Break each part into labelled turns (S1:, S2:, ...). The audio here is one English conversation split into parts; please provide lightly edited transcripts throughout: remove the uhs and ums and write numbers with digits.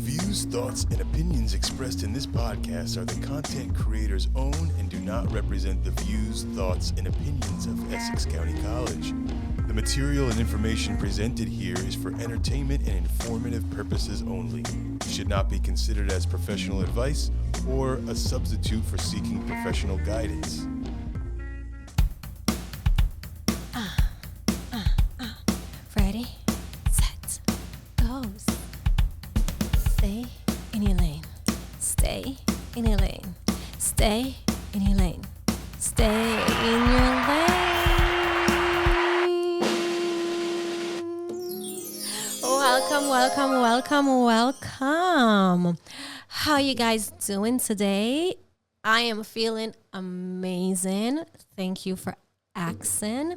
S1: views, thoughts, and opinions expressed in this podcast are the content creator's own and do not represent the views, thoughts, and opinions of Essex County College. The material and information presented here is for entertainment and informative purposes only. It should not be considered as professional advice or a substitute for seeking professional guidance.
S2: Ready, set, goes. Stay in your lane. Stay in your lane. Stay in your lane. Stay in your lane. Welcome. How you guys doing today? I am feeling amazing. Thank you for asking.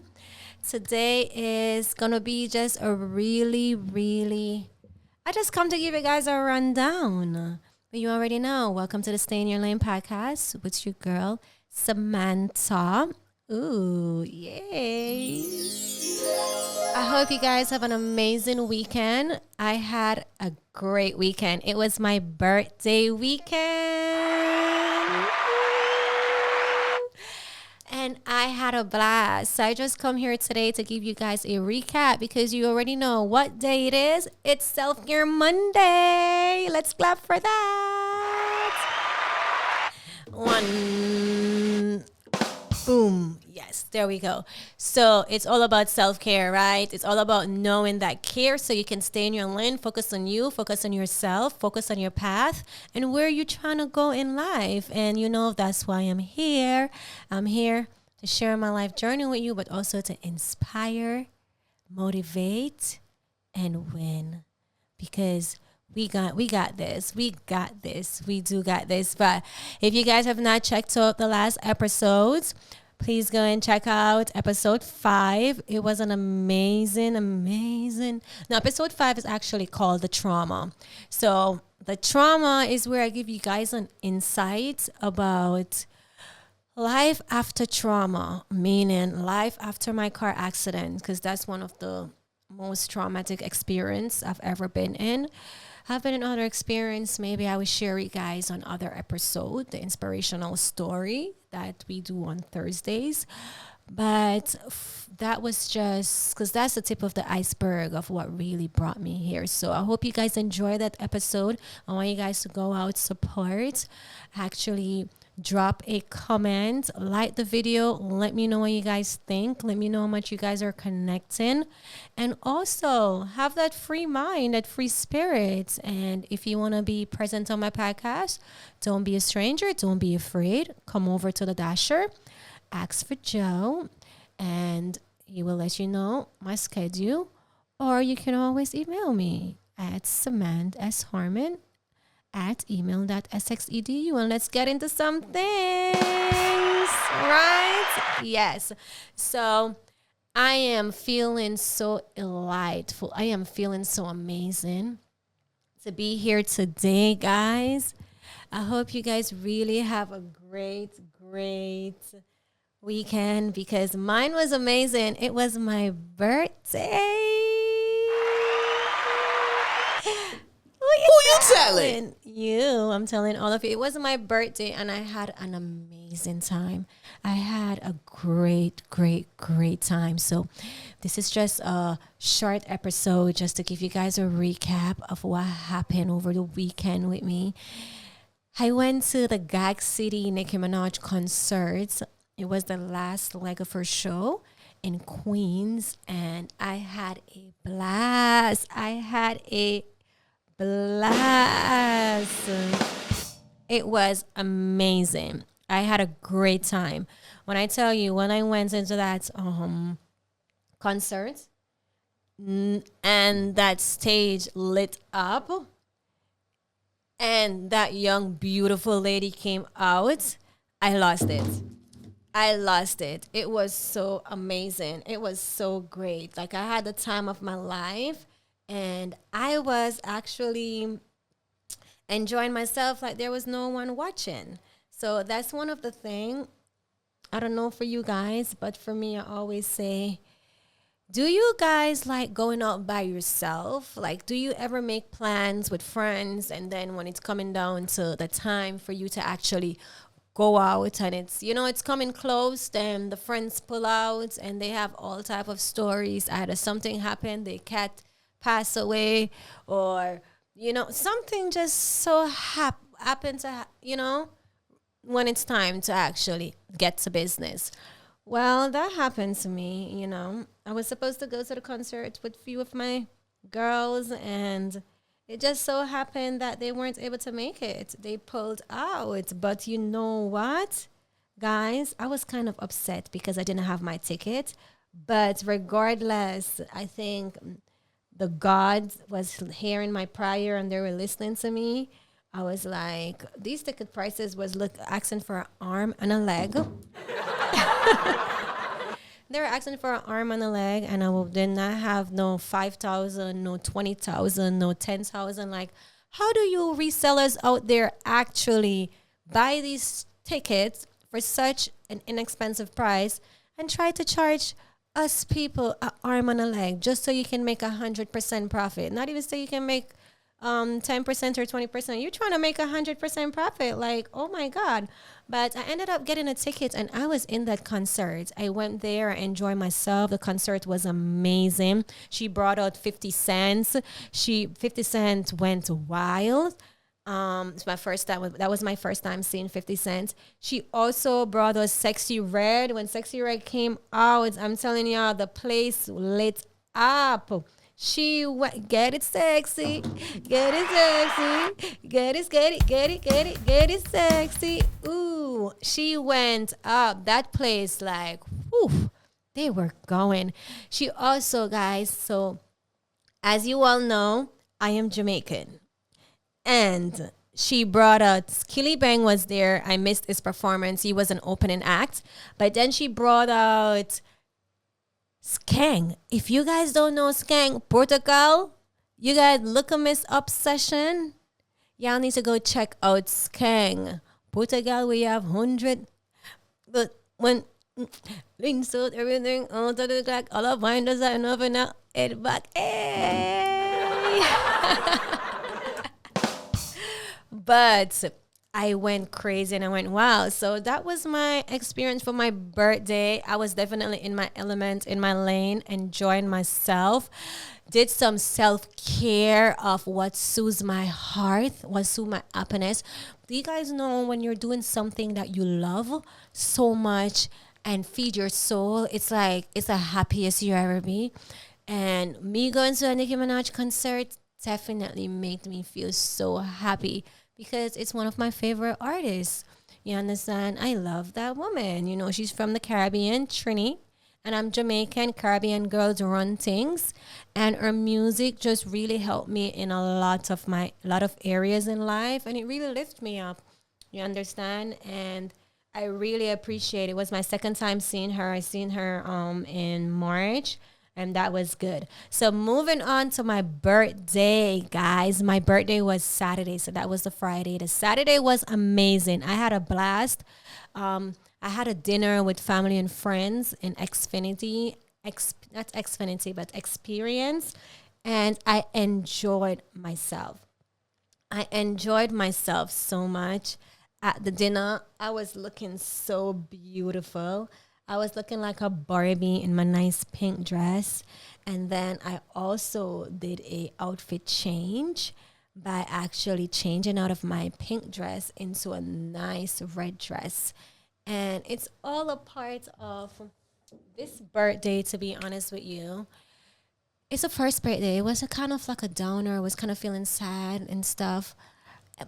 S2: Today is going to be just a really, I just come to give you guys a rundown. But you already know. Welcome to the Stay in Your Lane podcast with your girl, Samanta. Ooh, yay. I hope you guys have an amazing weekend. I had a great weekend. It was my birthday weekend. And I had a blast. So I just come here today to give you guys a recap because you already know what day it is. It's Self-Care Monday. Let's clap for that. One. Boom. Yes, there we go. So it's all about self-care, right? It's all about knowing that care so you can stay in your lane, focus on you, focus on yourself, focus on your path and where you're trying to go in life. And you know, that's why I'm here. I'm here to share my life journey with you, but also to inspire, motivate, and win. Because we got this. We do got this. But if you guys have not checked out the last episodes, please go and check out episode 5. It was an amazing. No, episode 5 is actually called The Trauma. So the trauma is where I give you guys an insight about life after trauma, meaning life after my car accident, because that's one of the most traumatic experience I've ever been in. I've been in other experience. Maybe I will share you guys on other episode, the inspirational story that we do on Thursdays. But that was just because that's the tip of the iceberg of what really brought me here. So I hope you guys enjoy that episode. I want you guys to go out, support, actually drop a comment, like the video, let me know what you guys think, let me know how much you guys are connecting, and also have that free mind, that free spirit. And if you want to be present on my podcast, don't be a stranger, don't be afraid, come over to the Dasher, ask for Joe, and he will let you know my schedule, or you can always email me at Samanta Harmond at email.essex.edu, and let's get into some things, right? Yes. So I am feeling so delightful. I am feeling so amazing to be here today, guys. I hope you guys really have a great weekend because mine was amazing. It was my birthday. Who you telling? You. I'm telling all of you. It was my birthday and I had an amazing time. I had a great time. So this is just a short episode just to give you guys a recap of what happened over the weekend with me. I went to the Gag City Nicki Minaj concert. It was the last leg of her show in Queens and I had a blast. It was amazing. I had a great time. When I tell you, when I went into that concert and that stage lit up and that young, beautiful lady came out, I lost it. It was so amazing. It was so great. Like I had the time of my life. And I was actually enjoying myself like there was no one watching. So that's one of the things, I don't know for you guys, but for me, I always say, Do you guys like going out by yourself? Like, do you ever make plans with friends and then when it's coming down to the time for you to actually go out and it's coming close, then the friends pull out and they have all type of stories. Either something happened, the cat pass away, or something just so happened to when it's time to actually get to business. Well, that happened to me. I was supposed to go to the concert with a few of my girls, and it just so happened that they weren't able to make it. They pulled out. But you know what, guys? I was kind of upset because I didn't have my ticket. But regardless, I think the God was hearing my prayer and they were listening to me. I was like, these ticket prices was asking for an arm and a leg. They were asking for an arm and a leg, and did not have no 5,000, no 20,000, no 10,000. Like, how do you resellers out there actually buy these tickets for such an inexpensive price and try to charge us people an arm and a leg just so you can make 100% profit? Not even so you can make 10% or 20%. You're trying to make 100% profit. Like, oh my God. But I ended up getting a ticket and I was in that concert. I went there, I enjoyed myself. The concert was amazing. She brought out 50 cents. 50 Cent went wild. It's my first time. That was my first time seeing 50 Cent. She also brought us Sexy Red. When Sexy Red came out, I'm telling y'all, the place lit up. She went, get it sexy, get it sexy, get it sexy. Ooh, she went up. That place, like, whew, they were going. She also, guys, so as you all know, I am Jamaican. And she brought out, Skilly Bang was there. I missed his performance. He was an opening act. But then she brought out Skang. If you guys don't know Skang, Portugal, you guys look a Miss Obsession. Y'all need to go check out Skang. Portugal, we have 100. But when links out everything, all to the clock, all of winders are enough and now head back. Hey. But I went crazy and I went, wow. So that was my experience for my birthday. I was definitely in my element, in my lane, enjoying myself. Did some self-care of what soothes my heart, what soothes my happiness. Do you guys know when you're doing something that you love so much and feed your soul, it's like, it's the happiest you ever be. And me going to a Nicki Minaj concert definitely made me feel so happy, because it's one of my favorite artists. You understand? I love that woman. She's from the Caribbean, Trini, and I'm Jamaican. Caribbean girls run things, and her music just really helped me in a lot of areas in life, and it really lifted me up. You understand? And I really appreciate it. It was my second time seeing her. I seen her in March. And that was good. So moving on to my birthday, guys. My birthday was Saturday, so that was the Friday. The Saturday was amazing. I had a blast. I had a dinner with family and friends in Xfinity. Not Xfinity, but Experience. And I enjoyed myself. I enjoyed myself so much. At the dinner, I was looking so beautiful. I was looking like a Barbie in my nice pink dress. And then I also did a outfit change by actually changing out of my pink dress into a nice red dress. And it's all a part of this birthday, to be honest with you. It's a first birthday. It was a kind of like a downer. I was kind of feeling sad and stuff.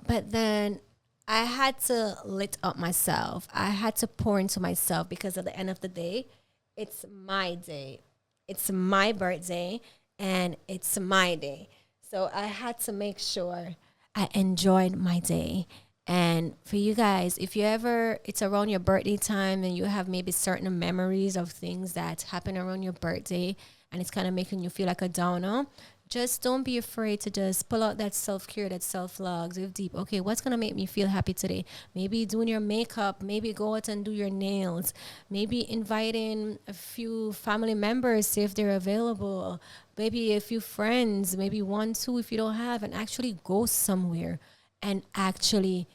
S2: But then I had to lit up myself. I had to pour into myself, because at the end of the day, it's my day. It's my birthday and it's my day. So I had to make sure I enjoyed my day. And for you guys, if you ever, it's around your birthday time and you have maybe certain memories of things that happen around your birthday and it's kind of making you feel like a downer, just don't be afraid to just pull out that self-care, that self-love, dive deep. Okay, what's going to make me feel happy today? Maybe doing your makeup, maybe go out and do your nails, maybe inviting a few family members, see if they're available, maybe a few friends, maybe one, two if you don't have, and actually go somewhere and actually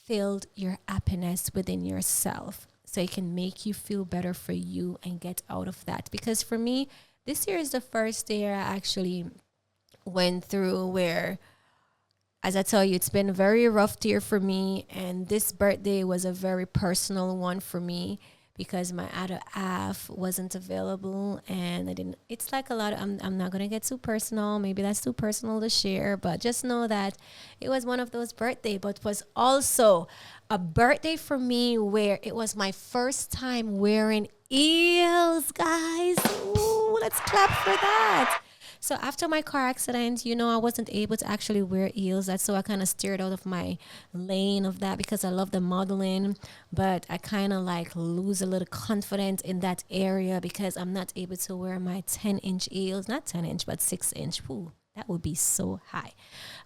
S2: filled your happiness within yourself so it can make you feel better for you and get out of that. Because for me, this year is the first year I actually went through where, as I tell you, it's been a very rough year for me. And this birthday was a very personal one for me because my other half wasn't available and I didn't. It's like a lot of, I'm not going to get too personal. Maybe that's too personal to share, but just know that it was one of those birthdays, but was also a birthday for me where it was my first time wearing heels, guys. Ooh, let's clap for that. So after my car accident, I wasn't able to actually wear heels. That's so I kind of steered out of my lane of that because I love the modeling, but I kind of like lose a little confidence in that area because I'm not able to wear my 10-inch heels, not 10-inch, but 6-inch. Ooh, that would be so high.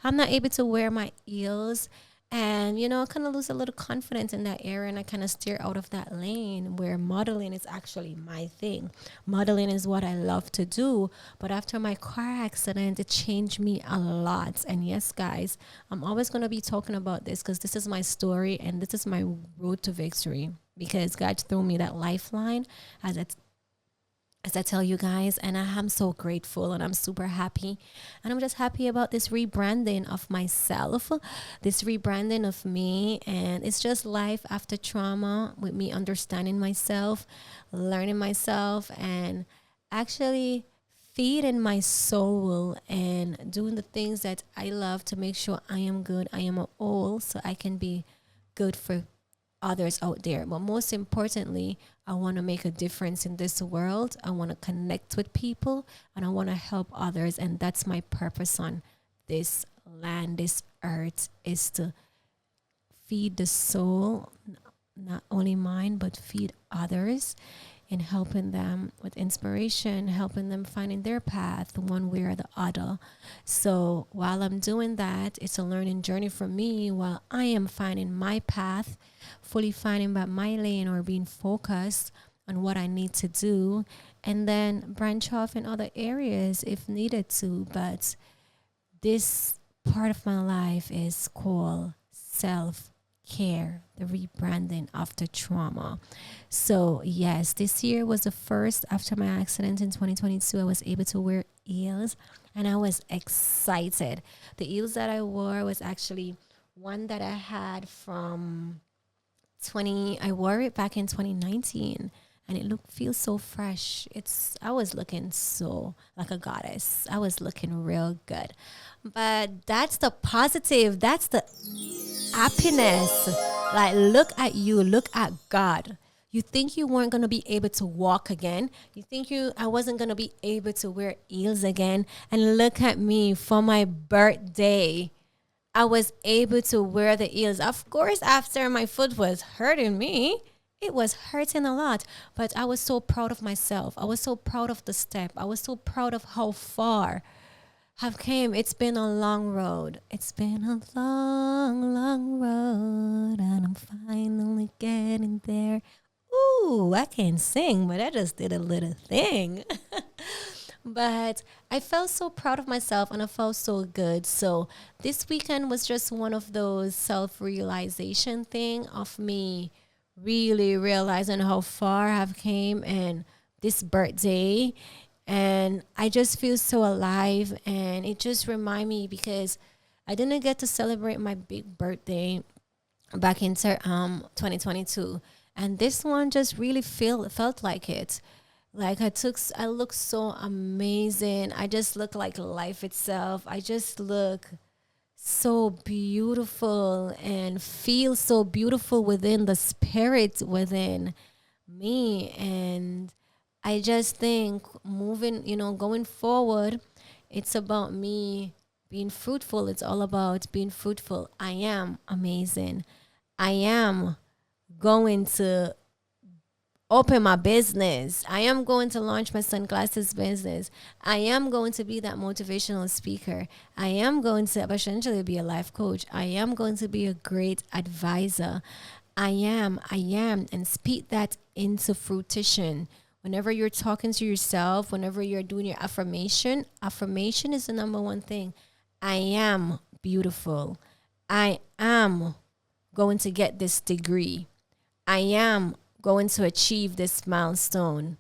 S2: I'm not able to wear my heels. And, I kind of lose a little confidence in that area and I kind of steer out of that lane where modeling is actually my thing. Modeling is what I love to do. But after my car accident, it changed me a lot. And yes, guys, I'm always going to be talking about this because this is my story and this is my road to victory because God threw me that lifeline as I tell you guys, and I am so grateful and I'm super happy. And I'm just happy about this rebranding of myself, this rebranding of me. And it's just life after trauma with me understanding myself, learning myself, and actually feeding my soul and doing the things that I love to make sure I am good, I am whole, so I can be good for others out there. But most importantly, I want to make a difference in this world. I want to connect with people and I want to help others. And that's my purpose on this land, this earth, is to feed the soul, not only mine, but feed others in helping them with inspiration, helping them finding their path one way or the other. So while I'm doing that, it's a learning journey for me while I am finding my path, fully finding about my lane or being focused on what I need to do and then branch off in other areas if needed to. But this part of my life is called self-care, the rebranding after trauma. So yes, this year was the first after my accident in 2022. I was able to wear heels and I was excited. The heels that I wore was actually one that I had from I wore it back in 2019 and it feels so fresh. I was looking so like a goddess. I was looking real good. But that's the positive. That's the happiness. Like, look at you. Look at God. You think you weren't going to be able to walk again. You think I wasn't going to be able to wear heels again. And look at me for my birthday. I was able to wear the heels. Of course, after my foot was hurting me, it was hurting a lot. But I was so proud of myself. I was so proud of the step. I was so proud of how far I've came. It's been a long road. It's been a long, long road. And I'm finally getting there. Ooh, I can't sing, but I just did a little thing. But I felt so proud of myself and I felt so good. So this weekend was just one of those self-realization thing of me really realizing how far I've came and this birthday. And I just feel so alive. And it just reminds me because I didn't get to celebrate my big birthday back in 2022. And this one just really felt like it. Like I look so amazing. I just look like life itself. I just look so beautiful and feel so beautiful within the spirit within me. And I just think going forward, it's about me being fruitful. It's all about being fruitful. I am amazing. I am going to open my business. I am going to launch my sunglasses business. I am going to be that motivational speaker. I am going to essentially be a life coach. I am going to be a great advisor. I am, and speak that into fruition. Whenever you're talking to yourself, whenever you're doing your affirmation is the number one thing. I am beautiful. I am going to get this degree. I am going to achieve this milestone.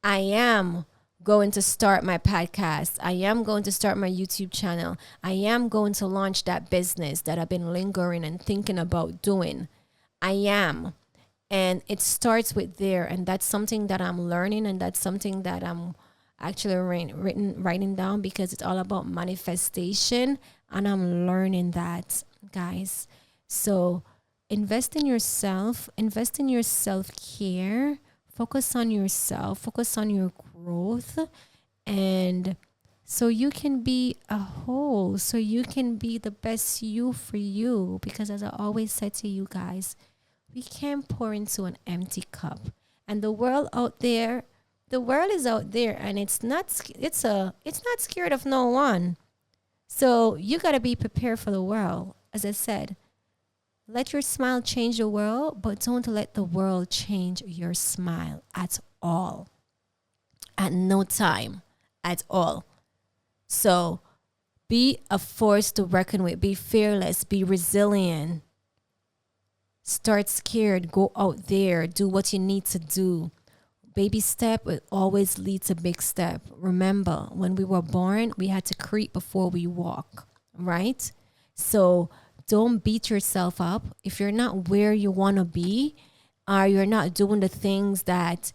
S2: I am going to start my podcast. I am going to start my YouTube channel. I am going to launch that business that I've been lingering and thinking about doing. I am. And it starts with there. And that's something that I'm learning. And that's something that I'm actually writing down, because it's all about manifestation. And I'm learning that, guys. So invest in yourself, invest in your self-care, focus on yourself, focus on your growth, and so you can be a whole, so you can be the best you for you. Because as I always said to you guys, we can't pour into an empty cup. And the world is out there, and it's not scared of no one. So you got to be prepared for the world. As I said, let your smile change the world, but don't let the world change your smile at all. At no time at all. So be a force to reckon with. Be fearless. Be resilient. Start scared. Go out there. Do what you need to do. Baby step will always lead to big step. Remember, when we were born, we had to creep before we walk, right? So don't beat yourself up. If you're not where you want to be, or you're not doing the things that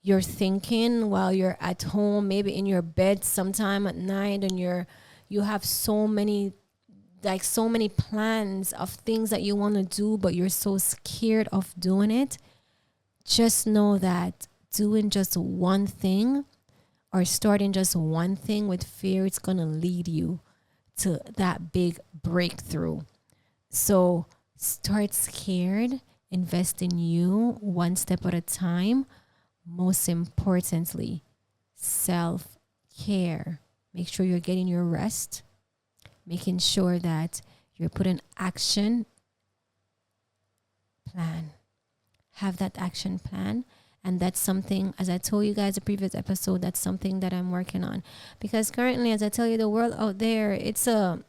S2: you're thinking while you're at home, maybe in your bed sometime at night, and you have so many plans of things that you want to do, but you're so scared of doing it, just know that doing just one thing or starting just one thing with fear, it's going to lead you to that big breakthrough. So start scared, invest in you one step at a time. Most importantly, self-care. Make sure you're getting your rest, making sure that you're putting action plan. Have that action plan. And that's something, as I told you guys in the previous episode, that's something that I'm working on. Because currently, as I tell you, the world out there, it's a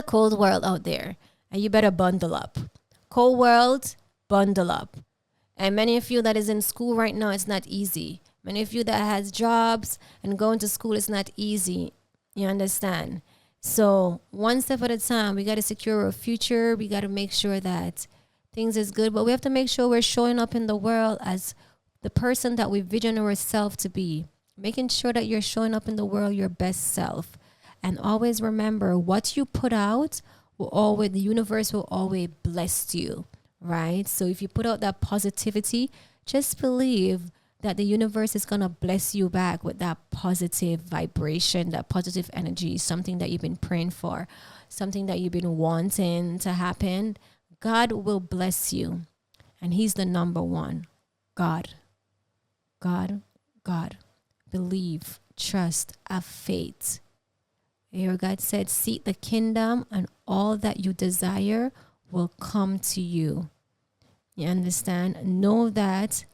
S2: cold world out there. And you better bundle up. Cold world, bundle up. And many of you that is in school right now, it's not easy. Many of you that has jobs and going to school, it's not easy. You understand? So one step at a time, we got to secure our future. We got to make sure that things is good. But we have to make sure we're showing up in the world as the person that we vision ourselves to be. Making sure that you're showing up in the world your best self. And always remember, what you put out, the universe will always bless you, right? So if you put out that positivity, just believe that the universe is going to bless you back with that positive vibration, that positive energy, something that you've been praying for, something that you've been wanting to happen. God will bless you. And he's the number one. God. Believe, trust, have faith. Here God said, seek the kingdom and all that you desire will come to you. You understand? Know that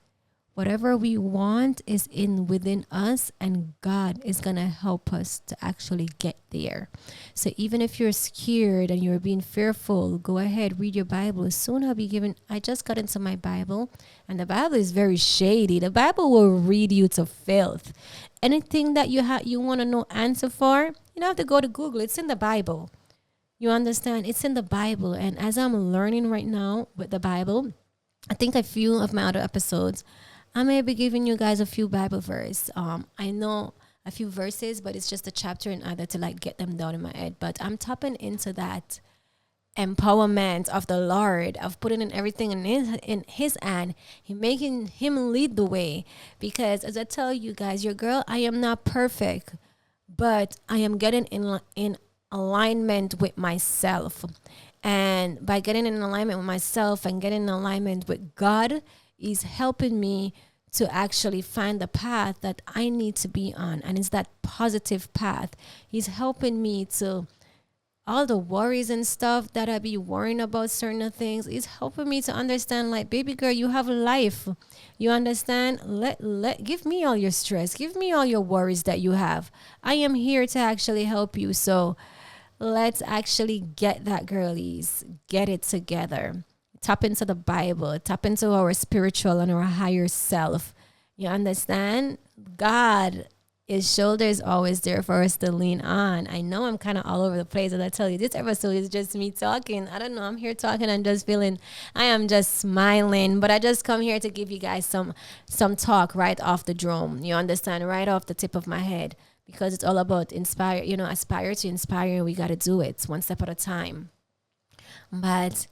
S2: whatever we want is within us, and God is going to help us to actually get there. So even if you're scared and you're being fearful, go ahead, read your Bible. Soon I just got into my Bible, and the Bible is very shady. The Bible will read you to filth. Anything that you want to know answer for, you don't have to go to Google. It's in the Bible. You understand? It's in the Bible. And as I'm learning right now with the Bible, I think a few of my other episodes, I may be giving you guys a few Bible verses. I know a few verses, but it's just a chapter and other to get them down in my head. But I'm tapping into that empowerment of the Lord, of putting in everything in his hand, making him lead the way. Because as I tell you guys, your girl, I am not perfect, but I am getting in alignment with myself. And by getting in alignment with myself and getting in alignment with God, He's helping me to actually find the path that I need to be on. And it's that positive path. He's helping me to all the worries and stuff that I be worrying about certain things. It's helping me to understand, like, baby girl, you have a life. You understand? Give me all your stress. Give me all your worries that you have. I am here to actually help you. So let's actually get that, girlies. Get it together. Tap into the Bible. Tap into our spiritual and our higher self. You understand? God, his shoulder is always there for us to lean on. I know I'm kind of all over the place, and I tell you, this episode is just me talking. I don't know. I'm here talking and just feeling, I am just smiling. But I just come here to give you guys some talk right off the drum. You understand? Right off the tip of my head. Because it's all about aspire to inspire. We got to do it one step at a time. But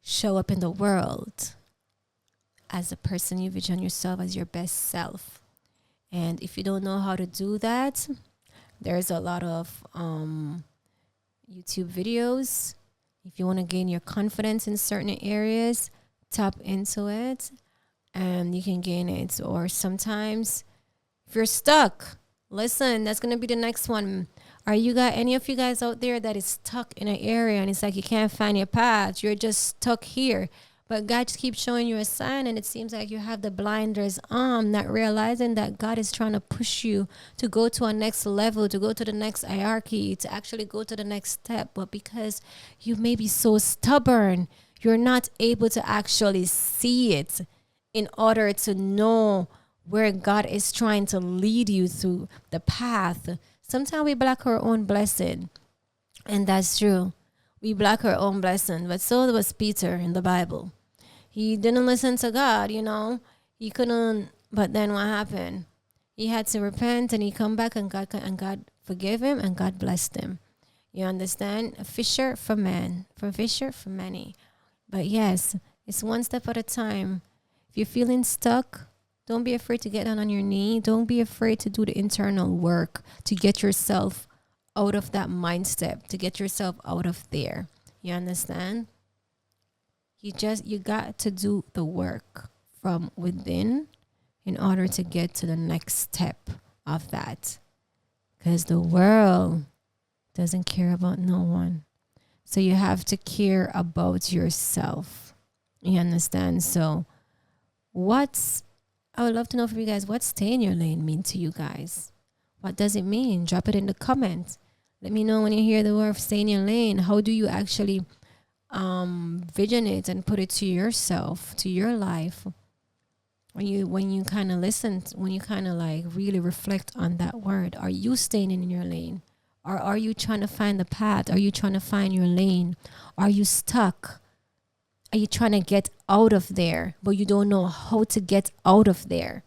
S2: show up in the world as the person you vision yourself as your best self. And if you don't know how to do that, there's a lot of YouTube videos. If you want to gain your confidence in certain areas, tap into it and you can gain it. Or sometimes if you're stuck, listen, that's going to be the next one. Are you got any of you guys out there that is stuck in an area and it's like you can't find your path? You're just stuck here. But God just keeps showing you a sign, and it seems like you have the blinders on, not realizing that God is trying to push you to go to a next level, to go to the next hierarchy, to actually go to the next step. But because you may be so stubborn, you're not able to actually see it in order to know where God is trying to lead you through the path. Sometimes we block our own blessing, and that's true. We block our own blessing, but so was Peter in the Bible. He didn't listen to God, He couldn't. But then what happened? He had to repent, and he come back, and God forgave him, and God blessed him. You understand? A fisher for men, for fisher for many. But yes, it's one step at a time. If you're feeling stuck, don't be afraid to get down on your knee. Don't be afraid to do the internal work to get yourself out of that mindset, to get yourself out of there. You understand? You got to do the work from within in order to get to the next step of that. Because the world doesn't care about no one. So you have to care about yourself. You understand? So I would love to know from you guys, what stay in your lane mean to you guys? What does it mean? Drop it in the comments. Let me know when you hear the word stay in your lane. How do you actually vision it and put it to yourself, to your life? When you kind of listen, when you kind of like really reflect on that word, are you staying in your lane? Or are you trying to find the path? Are you trying to find your lane? Are you stuck? Are you trying to get out of there, but you don't know how to get out of there?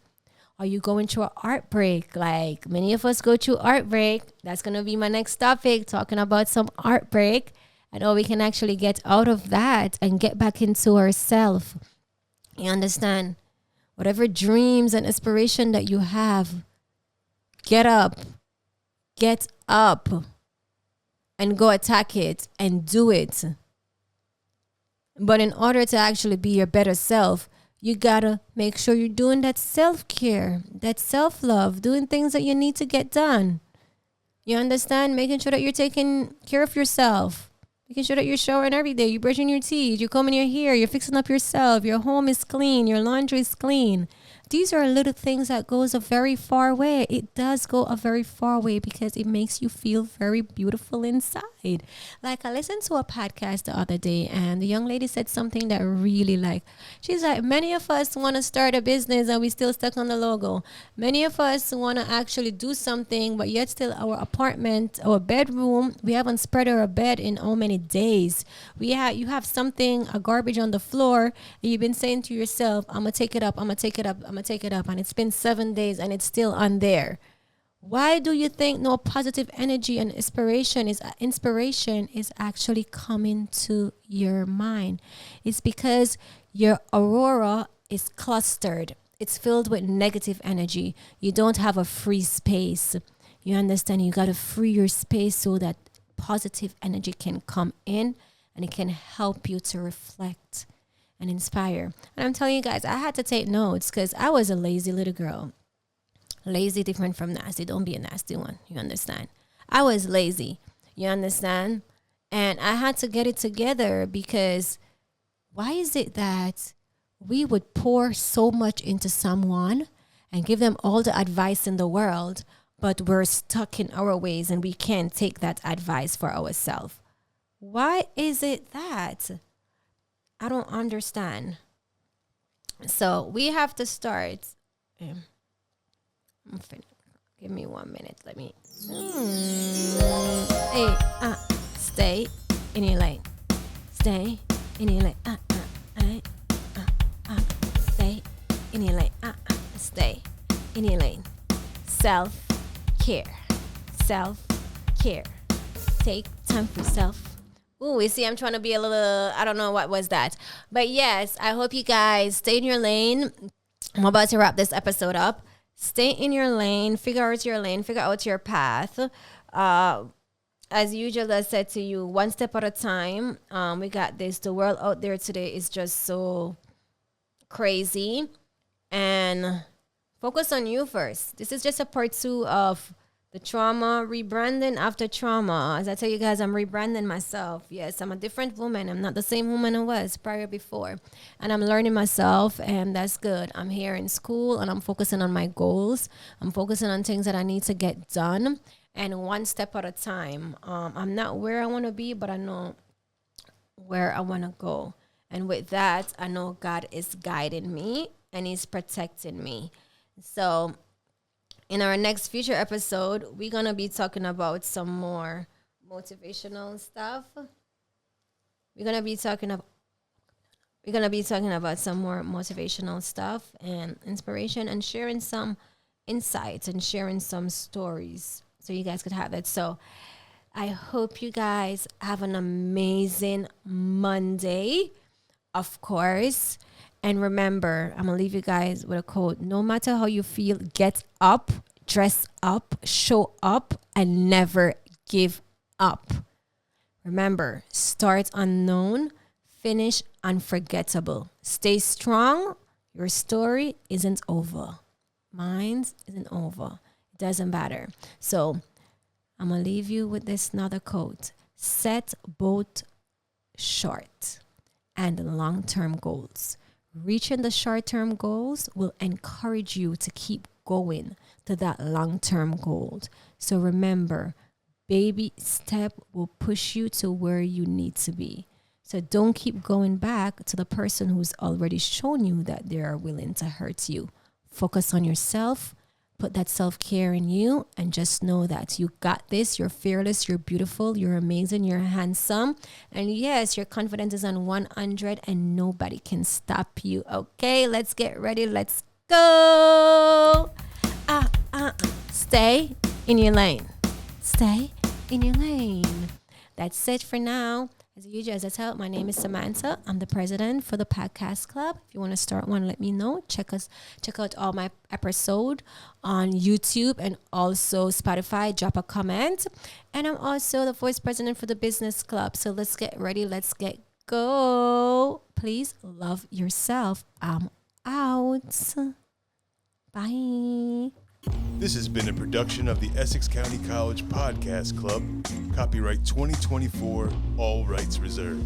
S2: Are you going through a heartbreak? Like many of us go through heartbreak. That's going to be my next topic, talking about some heartbreak and how we can actually get out of that and get back into ourselves. You understand? Whatever dreams and aspiration that you have, get up and go attack it and do it. But in order to actually be your better self, you gotta make sure you're doing that self-care, that self-love, doing things that you need to get done. You understand? Making sure that you're taking care of yourself. Making sure that you're showering every day, you're brushing your teeth, you're combing your hair, you're fixing up yourself, your home is clean, your laundry is clean. These are little things that goes a very far way. It does go a very far way because it makes you feel very beautiful inside. Like I listened to a podcast the other day and the young lady said something that really she's like, many of us want to start a business and we still stuck on the logo. Many of us want to actually do something, but yet still our apartment, our bedroom, we haven't spread our bed in how many days. You have something, a garbage on the floor, and you've been saying to yourself, I'm going to take it up, and it's been 7 days and it's still on there. Why do you think no positive energy and inspiration is actually coming to your mind? It's because your aurora is clustered. It's filled with negative energy. You don't have a free space. You understand? You got to free your space so that positive energy can come in and it can help you to reflect and inspire. And I'm telling you guys, I had to take notes because I was a lazy little girl. Lazy different from nasty. Don't be a nasty one. You understand? I was lazy. You understand? And I had to get it together because why is it that we would pour so much into someone and give them all the advice in the world, but we're stuck in our ways and we can't take that advice for ourselves? Why is it that? I don't understand. So we have to start. Give me 1 minute. Let me. Hey, stay in your lane. Stay in your lane. Stay in your lane. Stay in your lane. Self-care. Self-care. Take time for yourself. Ooh, you see, I'm trying to be a little, I don't know what was that. But yes, I hope you guys stay in your lane. I'm about to wrap this episode up. Stay in your lane. Figure out your lane. Figure out your path. As usual, I said to you, one step at a time. We got this. The world out there today is just so crazy. And focus on you first. This is just a part 2 of the trauma, rebranding after trauma. As I tell you guys, I'm rebranding myself. Yes, I'm a different woman. I'm not the same woman I was prior before. And I'm learning myself, and that's good. I'm here in school, and I'm focusing on my goals. I'm focusing on things that I need to get done, and one step at a time. I'm not where I want to be, but I know where I want to go. And with that, I know God is guiding me, and He's protecting me. So in our next future episode, we're going to be talking about some more motivational stuff. We're going to be talking about some more motivational stuff and inspiration, and sharing some insights and sharing some stories so you guys could have that. So I hope you guys have an amazing Monday, of course. And remember, I'm going to leave you guys with a quote. No matter how you feel, get up, dress up, show up, and never give up. Remember, start unknown, finish unforgettable. Stay strong. Your story isn't over. Mine isn't over. It doesn't matter. So I'm going to leave you with this another quote. Set both short and long-term goals. Reaching the short-term goals will encourage you to keep going to that long-term goal. So remember, baby step will push you to where you need to be. So don't keep going back to the person who's already shown you that they are willing to hurt you. Focus on yourself. Put that self-care in you, and just know that you got this. You're fearless. You're beautiful. You're amazing. You're handsome. And yes, your confidence is on 100 and nobody can stop you. Okay, let's get ready. Let's go. Stay in your lane. Stay in your lane. That's it for now. As usual, as I tell, my name is Samanta. I'm the president for the Podcast Club. If you want to start one, let me know. Check out all my episode on YouTube and also Spotify. Drop a comment. And I'm also the vice president for the Business Club. So let's get ready. Let's get go. Please love yourself. I'm out. Bye.
S1: This has been a production of the Essex County College Podcast Club. Copyright 2024, all rights reserved.